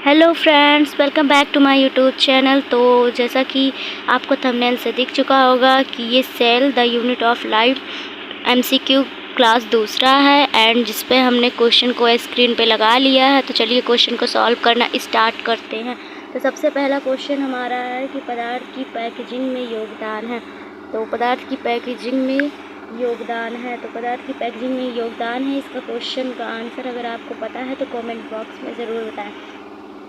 Hello friends, welcome back to my YouTube channel. तो जैसा कि आपको थंबनेल से दिख चुका होगा कि ये cell the unit of life MCQ class दूसरा है एंड जिस पे हमने क्वेश्चन को स्क्रीन पे लगा लिया है। तो चलिए क्वेश्चन को सॉल्व करना स्टार्ट करते हैं। तो सबसे पहला क्वेश्चन हमारा है कि पदार्थ की पैकेजिंग में योगदान है। तो पदार्थ की पैकेजिंग में योगदान है, तो पदार्थ की पैकेजिंग में योगदान है। इसका क्वेश्चन का आंसर अगर आपको पता है तो कमेंट बॉक्स में ज़रूर बताएं।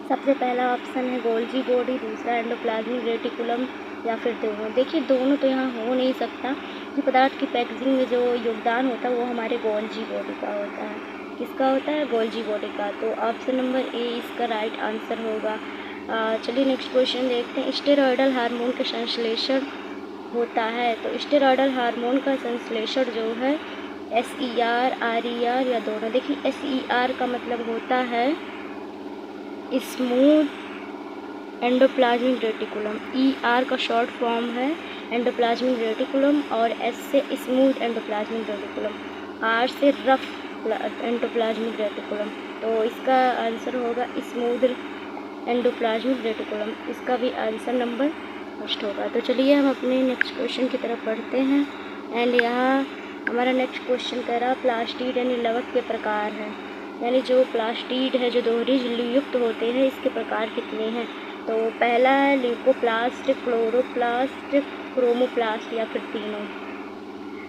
सबसे पहला ऑप्शन है गोल्जी बॉडी, दूसरा एंडोप्लाज्मिक रेटिकुलम या फिर दोनों। देखिए दोनों तो यहाँ हो नहीं सकता कि पदार्थ की पैकेजिंग में जो योगदान होता है वो हमारे गोल्जी बॉडी का होता है। किसका होता है? गोल्जी बॉडी का। तो ऑप्शन नंबर ए इसका राइट आंसर होगा। चलिए नेक्स्ट क्वेश्चन देखते हैं। स्टेरॉयडल हार्मोन का संश्लेषण होता है। तो स्टेरॉयडल हार्मोन का संश्लेषण जो है SER, RER या दोनों। देखिए SER का मतलब होता है स्मूथ एंडोप्लाज्मिक रेटिकुलम, ER का शॉर्ट फॉर्म है एंडोप्लाज्मिक रेटिकुलम और S से स्मूथ एंडोप्लाज्मिक रेटिकुलम, R से रफ एंडोप्लाज्मिक रेटिकुलम। तो इसका आंसर होगा स्मूथ एंडोप्लाज्मिक रेटिकुलम। इसका भी आंसर नंबर फर्स्ट होगा। तो चलिए हम अपने नेक्स्ट क्वेश्चन की तरफ बढ़ते हैं एंड यहाँ हमारा नेक्स्ट क्वेश्चन कह रहा प्लास्टिड यानी लवक के प्रकार हैं। यानी जो प्लास्टिड है, जो दोहरी झिल्ली युक्त होते हैं, इसके प्रकार कितने हैं? तो पहला है ल्यूकोप्लास्ट, क्लोरोप्लास्ट, क्रोमोप्लास्ट या फिर तीनों।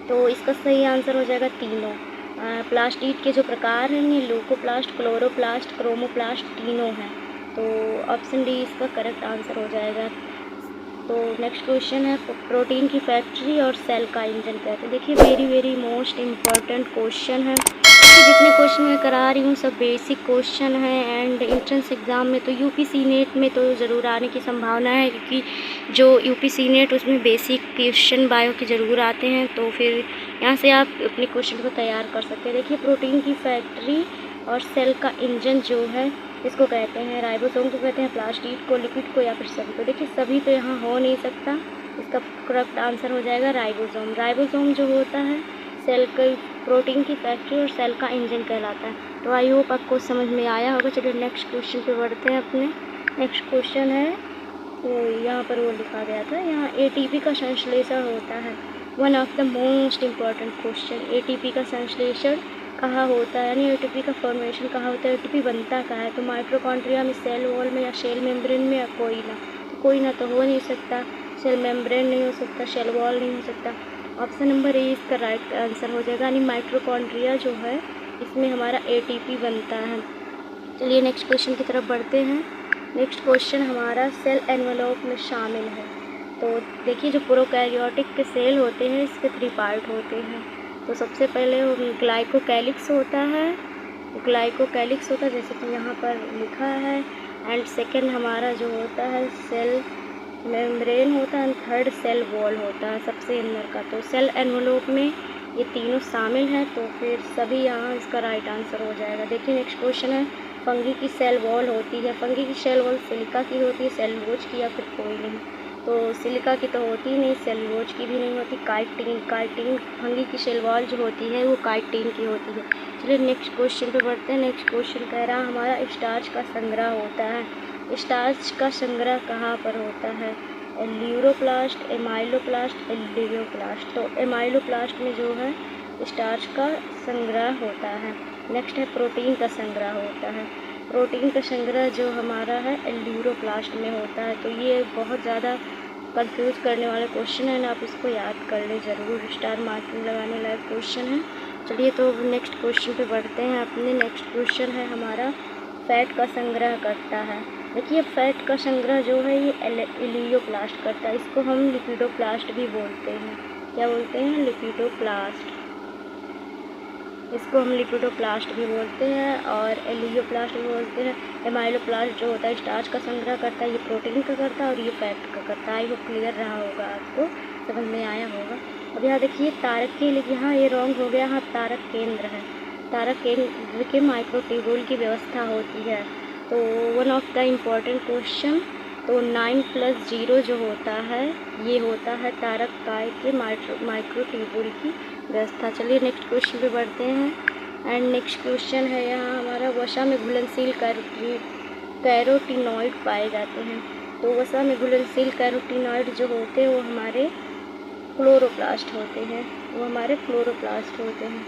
तो इसका सही आंसर हो जाएगा तीनों। प्लास्टिड के जो प्रकार हैं ये ल्यूकोप्लास्ट, क्लोरोप्लास्ट, क्रोमोप्लास्ट तीनों हैं। तो ऑप्शन डी इसका करेक्ट आंसर हो जाएगा। तो नेक्स्ट क्वेश्चन है प्रोटीन की फैक्ट्री और सेल का इंजन कहते हैं। देखिए वेरी मोस्ट इम्पॉर्टेंट क्वेश्चन है। जितने क्वेश्चन मैं करा रही हूँ सब बेसिक क्वेश्चन है एंड एंट्रेंस एग्ज़ाम में तो यूपीसी नेट में तो ज़रूर आने की संभावना है, क्योंकि जो यूपीसी नेट उसमें बेसिक क्वेश्चन बायो के ज़रूर आते हैं। तो फिर यहाँ से आप अपने क्वेश्चन को तैयार कर सकते हैं। देखिए प्रोटीन की फैक्ट्री और सेल का इंजन जो है इसको कहते हैं राइबोसोम को कहते हैं, प्लास्टिड को, लिपिड को या फिर सभी को। देखिए सभी तो यहाँ हो नहीं सकता, इसका करेक्ट आंसर हो जाएगा राइबोसोम। राइबोसोम जो होता है सेल का प्रोटीन की फैक्ट्री और सेल का इंजन कहलाता है। तो आई होप आपको समझ में आया होगा। चलिए नेक्स्ट क्वेश्चन पे बढ़ते हैं अपने। नेक्स्ट क्वेश्चन है तो यहाँ पर वो लिखा गया था, यहाँ ATP का संश्लेषण होता है। One of the most important question, ATP का संश्लेषण कहाँ होता है, यानी ATP का फॉर्मेशन कहाँ होता है, ATP बनता कहाँ है? तो माइटोकॉन्ड्रिया में, सेल वॉल में या सेल मेम्ब्रेन में या कोई ना। तो कोई ना तो हो नहीं सकता, सेल मेम्ब्रेन नहीं हो सकता, सेल वॉल नहीं हो सकता। ऑप्शन नंबर ए इसका राइट आंसर हो जाएगा, यानी माइटोकॉन्ड्रिया जो है इसमें हमारा ATP बनता है। चलिए नेक्स्ट क्वेश्चन की तरफ बढ़ते हैं। नेक्स्ट क्वेश्चन हमारा सेल एनवेलोप में शामिल है। तो देखिए जो प्रोकैरियोटिक के सेल होते हैं इसके 3 पार्ट होते हैं। तो सबसे पहले ग्लाइकोकैलिक्स होता है, जैसे कि यहाँ पर लिखा है। एंड सेकेंड हमारा जो होता है सेल मेम्ब्रेन होता है, थर्ड सेल वॉल होता है सबसे अंदर का। तो सेल एनवेलोप में ये तीनों शामिल हैं, तो फिर सभी यहाँ इसका राइट आंसर हो जाएगा। देखिए नेक्स्ट क्वेश्चन है फंगी की सेल वॉल होती है। फंगी की सेल वॉल सिलिका की होती है, सेलुलोज की या फिर कोई नहीं। तो सिलिका की तो होती ही नहीं, सेलुलोज की भी नहीं होती। काइटिन फंगी की सेल वॉल जो होती है वो काइटिन की होती है। चलिए नेक्स्ट क्वेश्चन पे बढ़ते हैं। नेक्स्ट क्वेश्चन कह रहा हमारा स्टार्च का संग्रह होता है। स्टार्च का संग्रह कहाँ पर होता है? ल्यूरोप्लास्ट, एमाइलोप्लास्ट, एल्डियोप्लास्ट। तो एमाइलोप्लास्ट में जो है स्टार्च का संग्रह होता है। नेक्स्ट है प्रोटीन का संग्रह होता है। प्रोटीन का संग्रह जो हमारा है एल्यूरोप्लास्ट में होता है। तो ये बहुत ज़्यादा कंफ्यूज करने वाला क्वेश्चन है ना, आप इसको याद कर लें ज़रूर, स्टार मार्किंग लगाने लायक क्वेश्चन है। चलिए तो नेक्स्ट क्वेश्चन पे बढ़ते हैं अपने। नेक्स्ट क्वेश्चन है हमारा फैट का संग्रह करता है। देखिए फैट का संग्रह जो है ये इलियोप्लास्ट करता है। इसको हम लिपिडोप्लास्ट भी बोलते हैं। क्या बोलते हैं? लिपिडोप्लास्ट। इसको हम लिपिडोप्लास्ट भी बोलते हैं और एलियोप्लास्ट भी बोलते हैं। एमाइलोप्लास्ट जो होता है स्टार्च का संग्रह करता है, ये प्रोटीन का करता है और ये फैट का करता है। आई होप क्लियर रहा होगा, आपको समझ में आया होगा। अब यहाँ देखिए तारक के लिए, यहाँ ये रॉन्ग हो गया, यहाँ तारक केंद्र है। तारक केंद्र के माइक्रोट्यूब्यूल की व्यवस्था होती है। तो one of the important question, तो 9+0 जो होता है ये होता है तारक काय के माइक्रोट्यूब्यूल की व्यवस्था। चलिए नेक्स्ट क्वेश्चन पे बढ़ते हैं एंड नेक्स्ट क्वेश्चन है यहाँ हमारा वसा में घुलनशील कैरोटीनॉइड पाए जाते हैं। तो वसा में घुलनशील कैरोटीनॉइड जो होते हैं वो हमारे क्लोरोप्लास्ट होते हैं,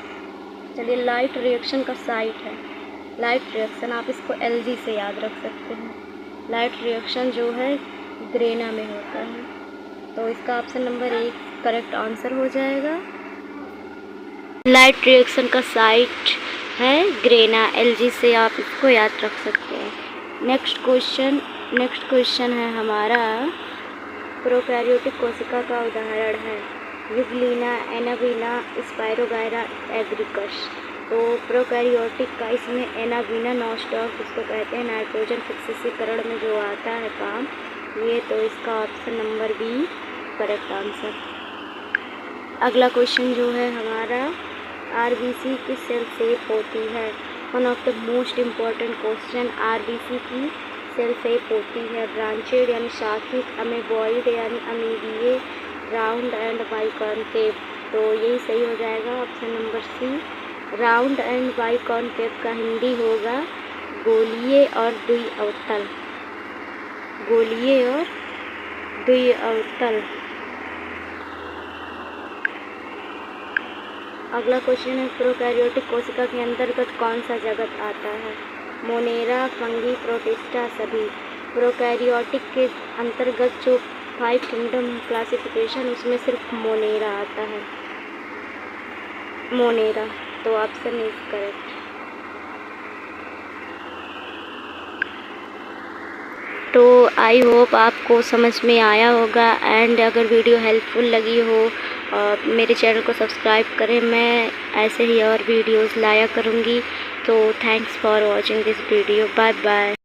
चलिए, लाइट रिएक्शन का साइट है। लाइट रिएक्शन आप इसको LG से याद रख सकते हैं। लाइट रिएक्शन जो है ग्रेना में होता है, तो इसका ऑप्शन नंबर 1 करेक्ट आंसर हो जाएगा। लाइट रिएक्शन का साइट है ग्रेना, LG से आप इसको याद रख सकते हैं। नेक्स्ट क्वेश्चन है हमारा, प्रोकैरियोटिक कोशिका का उदाहरण है यूग्लिना, एनाबीना, स्पायरोगायरा, एग्रिकस। तो प्रोकैरियोटिक का इसमें एनाबीना नॉस्टॉक इसको कहते हैं, नाइट्रोजन फिक्सीकरण में जो आता है काम ये, तो इसका option number B correct answer. अगला क्वेश्चन जो है हमारा, RBC किस सेल शेप होती है? One of the most important question, RBC की सेल शेप होती है ब्रांचेड यानी शाखित, अमेबॉइड यानी अमीबीय, राउंड एंड बाइकॉन्केव। तो यही सही हो जाएगा option number C। Round and biconcave का हिंदी होगा गोलीय और द्विअवतल, अगला क्वेश्चन है, प्रोकैरियोटिक कोशिका के अंतर्गत कौन सा जगत आता है? मोनेरा, फंगी, प्रोटिस्टा, सभी। प्रोकैरियोटिक के अंतर्गत जो 5 किंगडम क्लासिफिकेशन उसमें सिर्फ मोनेरा आता है, मोनेरा। तो ऑप्शन इज करेक्ट। तो आई होप आपको समझ में आया होगा, एंड अगर वीडियो हेल्पफुल लगी हो मेरे चैनल को सब्सक्राइब करें, मैं ऐसे ही और वीडियोस लाया करूँगी। तो thanks for watching this video, bye bye.